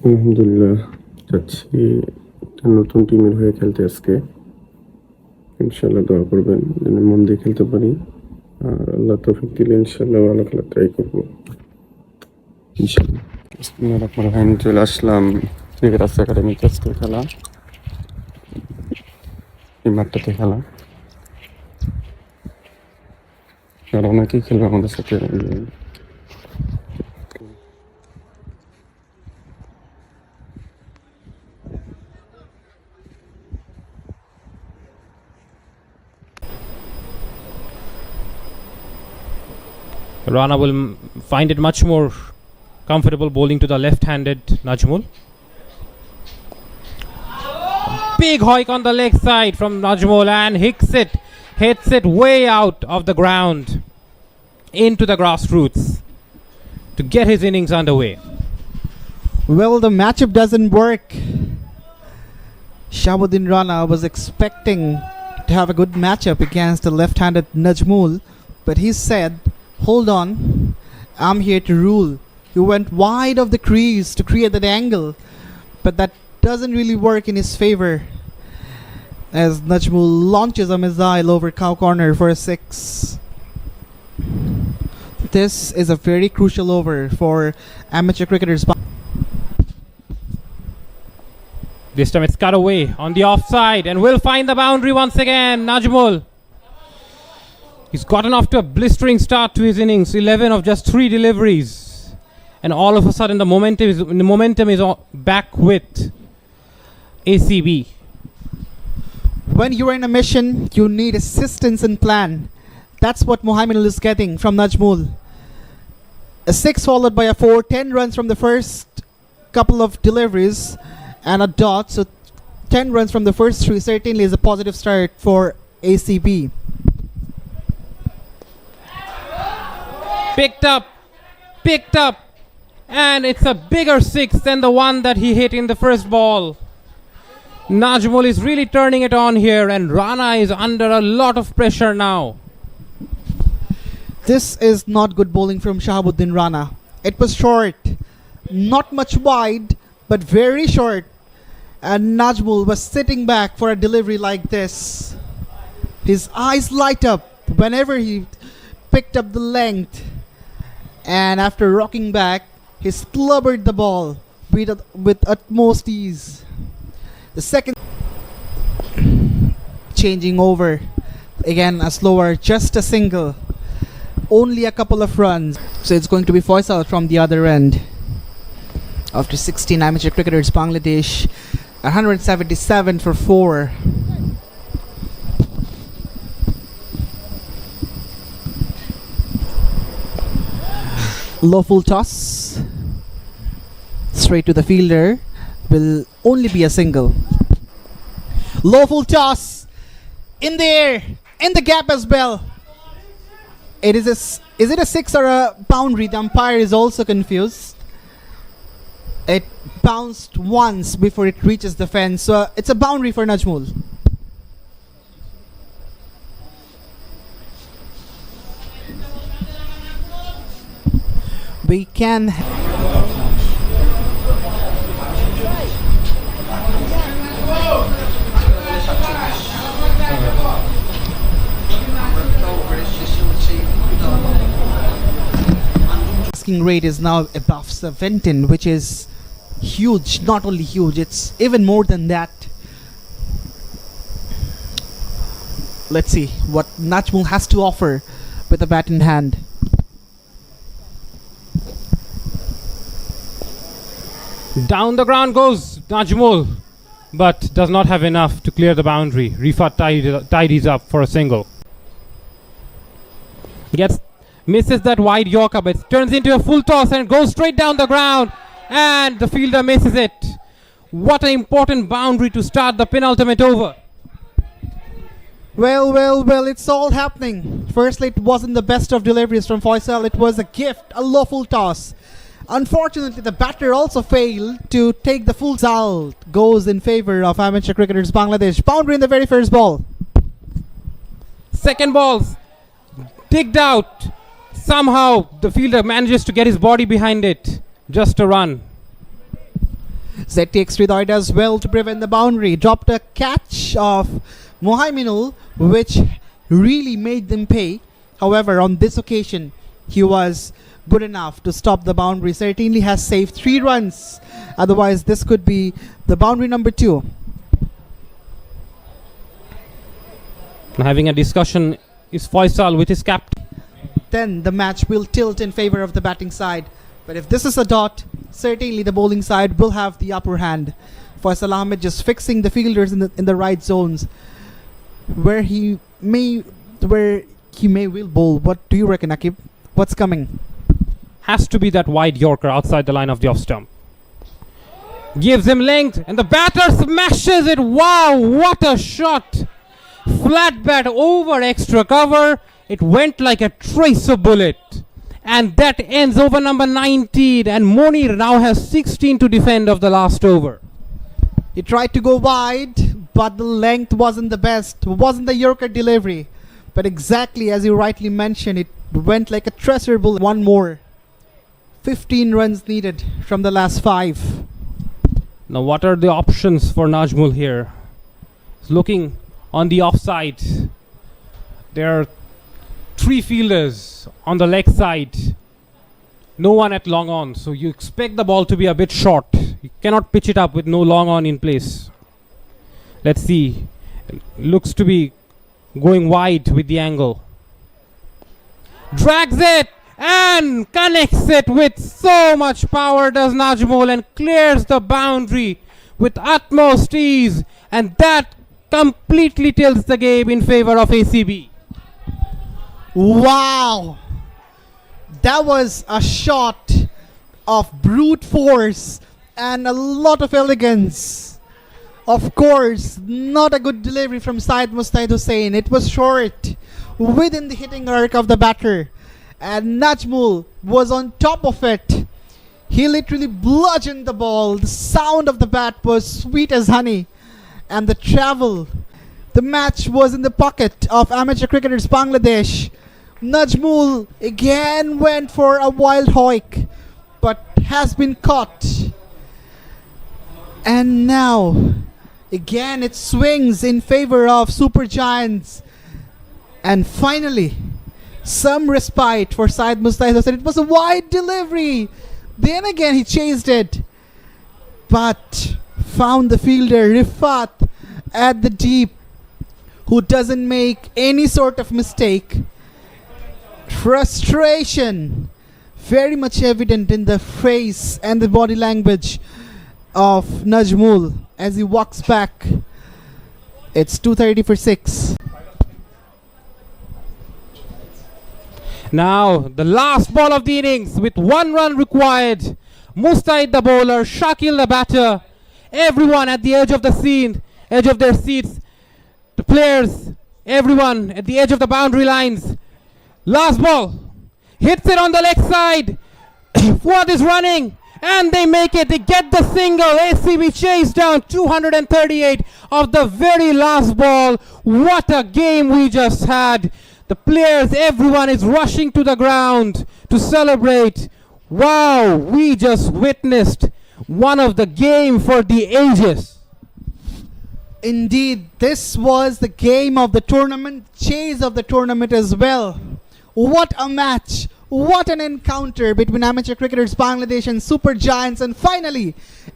আলহামদুলিল্লাহ যাচ্ছি নতুন টিমের হয়ে খেলতে আজকে। ইনশাল্লাহ দোয়া করবেন যেন মন দিয়ে খেলতে পারি, আর আল্লাহ তৌফিক দিলে ইনশাল্লাহ ভালো খেলার ট্রাই করবো ইনশাল্লাহ। চলে আসলাম ক্রিকেট একাডেমিতে, আজকে খেলা এই মাঠটাতে খেলা, আর অনেকেই খেলবে আমাদের সাথে। Rana will find it much more comfortable bowling to the left-handed Najmul. Big hoik on the leg side from Najmul and hits it way out of the ground into the grassroots to get his innings underway. Well, the matchup doesn't work. Shahabuddin Rana was expecting to have a good matchup against the left-handed Najmul, but he said, "Hold on, I'm here to rule." He went wide of the crease to create that angle, but that doesn't really work in his favor as Najmul launches a missile over cow corner for a 6. This is a very crucial over for amateur cricketers. This time it's cut away on the offside and will find the boundary once again. Najmul. He's gotten off to a blistering start to his innings, 11 of just 3 deliveries. And all of a sudden the momentum is back with ACB. When you're in a mission, you need assistance and plan. That's what Mohammed is getting from Najmul. A 6 followed by a 4, 10 runs from the first couple of deliveries and a dot. So 10 runs from the first 3 certainly is a positive start for ACB. Picked up, and it's a bigger 6 than the one that he hit in the first ball. Najmul is really turning it on here, and Rana is under a lot of pressure now. This is not good bowling from Shahabuddin Rana. It was short, not much wide, but very short, and Najmul was sitting back for a delivery like this. His eyes light up whenever he picked up the length, and after rocking back, he slobbered the ball with utmost ease. The second changing over again, a slower, just a single, only a couple of runs. So it's going to be Faisal from the other end. After 16 amateur cricketers, Bangladesh 177 for 4. Low full toss straight to the fielder, will only be a single. Low full toss in the air, in the gap as well. Is it a 6 or a boundary? The umpire is also confused. It bounced once before it reaches the fence, so it's a boundary for Najmul. We can asking rate is now above 17, which is huge. Not only huge, it's even more than that. Let's see what Najmul has to offer with a bat in hand. Down the ground goes Najmul, but does not have enough to clear the boundary. Rifat tidies up for a single. Misses that wide Yorker, but turns into a full toss and goes straight down the ground, and the fielder misses it. What an important boundary to start the penultimate over. Well, it's all happening. Firstly, it wasn't the best of deliveries from Faisal. It was a gift, a lawful toss. Unfortunately, the batter also failed to take the full result. Goes in favor of amateur cricketers Bangladesh. Boundary in the very first ball. Second ball's digged out. Somehow the fielder manages to get his body behind it. Just a run. Zed takes Ridoid as well to prevent the boundary. Dropped a catch of Mohaiminul, which really made them pay. However, on this occasion, he was good enough to stop the boundary. Certainly has saved 3 runs. Otherwise, this could be the boundary number 2. Having a discussion is Faisal with his captain. Then the match will tilt in favor of the batting side. But if this is a dot, certainly the bowling side will have the upper hand. Faisal Ahmed just fixing the fielders in the right zones, where he may will bowl. What do you reckon, Akib? What's coming? Has to be that wide Yorker outside the line of the off stump. Gives him length, and the batter smashes it. Wow, what a shot! Flat bat over extra cover. It went like a tracer bullet. And that ends over number 19. And Monir now has 16 to defend of the last over. He tried to go wide, but the length wasn't the best. Wasn't the Yorker delivery. But exactly as you rightly mentioned, it went like a tracer bullet. One more. 15 runs needed from the last 5. Now what are the options for Najmul here? He's looking on the offside. There are 3 fielders on the leg side. No one at long on. So you expect the ball to be a bit short. You cannot pitch it up with no long on in place. Let's see. Looks to be going wide with the angle. Drags it and connects it with so much power, does Najmul, and clears the boundary with utmost ease. And that completely tilts the game in favor of ACB. Wow! That was a shot of brute force and a lot of elegance. Of course, not a good delivery from Syed Mustaid Hussain. It was short, within the hitting arc of the batter. And Najmul was on top of it. He literally bludgeoned the ball. The sound of the bat was sweet as honey. And the travel. The match was in the pocket of amateur cricketers Bangladesh. Najmul again went for a wild hoik, but has been caught. And now, again it swings in favor of Super Giants. And finally, some respite for Syed Mustaid Hussain. It was a wide delivery. Then again he chased it, but found the fielder Rifat at the deep, who doesn't make any sort of mistake. Frustration very much evident in the face and the body language of Najmul as he walks back. It's 2:30 for 6. Now the last ball of the innings with 1 run required. Mustaid the bowler, Shakil the batter. Everyone at the edge of the scene, edge of their seats. The players, everyone at the edge of the boundary lines. Last ball, hits it on the leg side. Fuad is running, and they make it. They get the single. ACB chase down 238 of the very last ball. What a game we just had. The players, everyone is rushing to the ground to celebrate. Wow, we just witnessed one of the game for the ages. Indeed, this was the game of the tournament, chase of the tournament as well. What a match! What an encounter between amateur cricketers Bangladesh and Super Giants. And finally,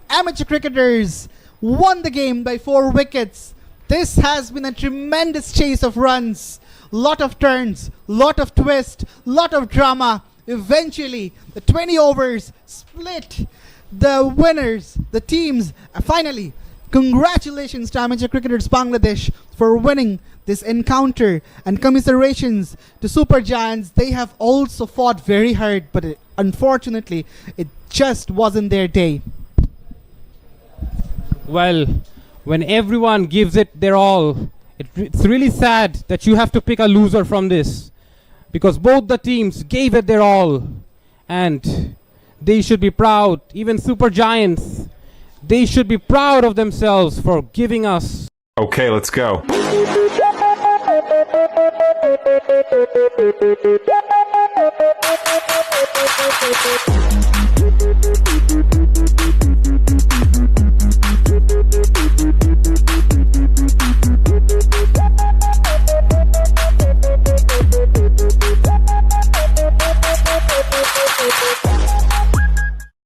amateur cricketers won the game by 4 wickets. This has been a tremendous chase of runs. Lot of turns, lot of twist, lot of drama. Eventually, the 20 overs split the winners, the teams. Finally, congratulations to amateur cricketers Bangladesh for winning this encounter, and commiserations to Super Giants. They have also fought very hard, but unfortunately, it just wasn't their day. Well, when everyone gives it their all, it's really sad that you have to pick a loser from this, because both the teams gave it their all, and they should be proud. Even Super Giants, they should be proud of themselves for giving us. Okay, let's go.